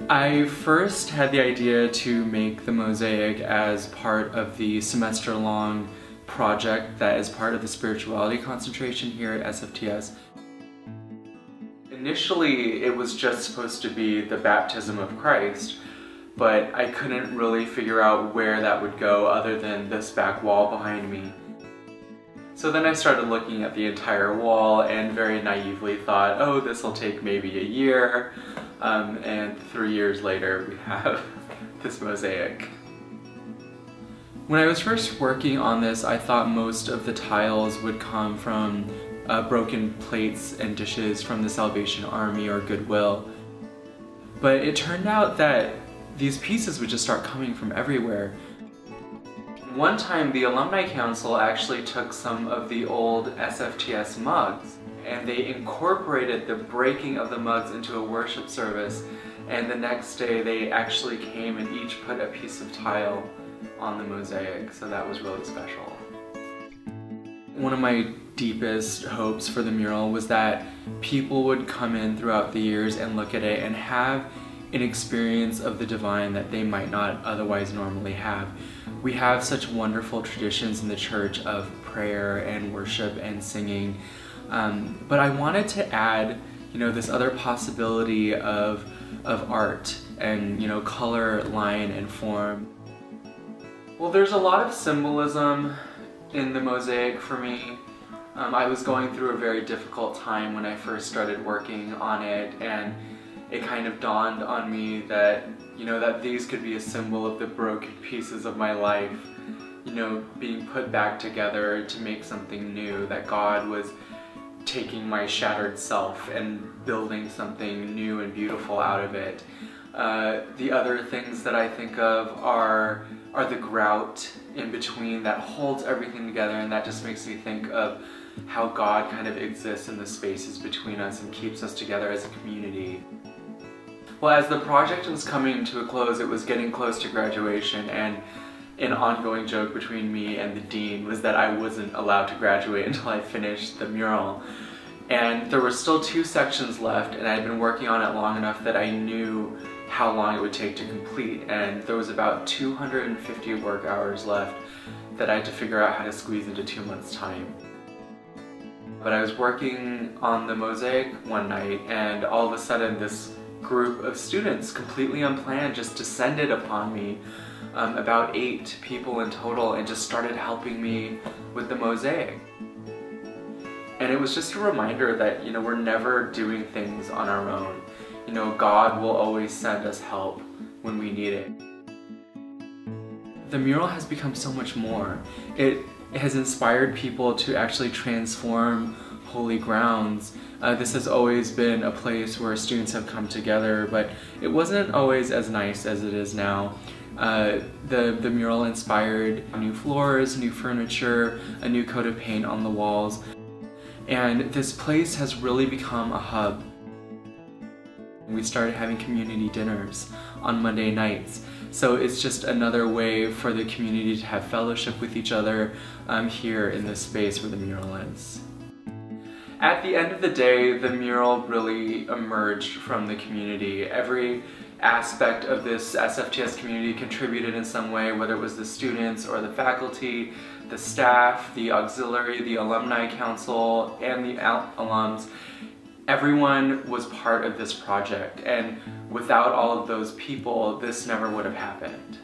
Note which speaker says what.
Speaker 1: I first had the idea to make the mosaic as part of the semester-long project that is part of the spirituality concentration here at SFTS. Initially, it was just supposed to be the baptism of Christ, but I couldn't really figure out where that would go other than this back wall behind me. So then I started looking at the entire wall and very naively thought, oh, this will take maybe a year, and 3 years later we have this mosaic. When I was first working on this, I thought most of the tiles would come from broken plates and dishes from the Salvation Army or Goodwill. But it turned out that these pieces would just start coming from everywhere. One time the Alumni Council actually took some of the old SFTS mugs and they incorporated the breaking of the mugs into a worship service, and the next day they actually came and each put a piece of tile on the mosaic, so that was really special. One of my deepest hopes for the mural was that people would come in throughout the years and look at it and have an experience of the divine that they might not otherwise normally have. We have such wonderful traditions in the church of prayer and worship and singing, but I wanted to add, this other possibility of art and, color, line, and form. Well, there's a lot of symbolism in the mosaic for me. I was going through a very difficult time when I first started working on it, and it kind of dawned on me that, that these could be a symbol of the broken pieces of my life, being put back together to make something new, that God was taking my shattered self and building something new and beautiful out of it. The other things that I think of are the grout in between that holds everything together, and that just makes me think of how God kind of exists in the spaces between us and keeps us together as a community. Well, as the project was coming to a close, it was getting close to graduation, and an ongoing joke between me and the dean was that I wasn't allowed to graduate until I finished the mural. And there were still 2 sections left, and I had been working on it long enough that I knew how long it would take to complete, and there was about 250 work hours left that I had to figure out how to squeeze into 2 months' time. But I was working on the mosaic one night, and all of a sudden this group of students, completely unplanned, just descended upon me, about 8 people in total, and just started helping me with the mosaic. And it was just a reminder that, we're never doing things on our own. God will always send us help when we need it. The mural has become so much more. It has inspired people to actually transform holy grounds. This has always been a place where students have come together, but it wasn't always as nice as it is now. The mural inspired new floors, new furniture, a new coat of paint on the walls, and this place has really become a hub. We started having community dinners on Monday nights, so it's just another way for the community to have fellowship with each other here in this space where the mural is. At the end of the day, the mural really emerged from the community. Every aspect of this SFTS community contributed in some way, whether it was the students or the faculty, the staff, the auxiliary, the alumni council, and the alums. Everyone was part of this project, and without all of those people, this never would have happened.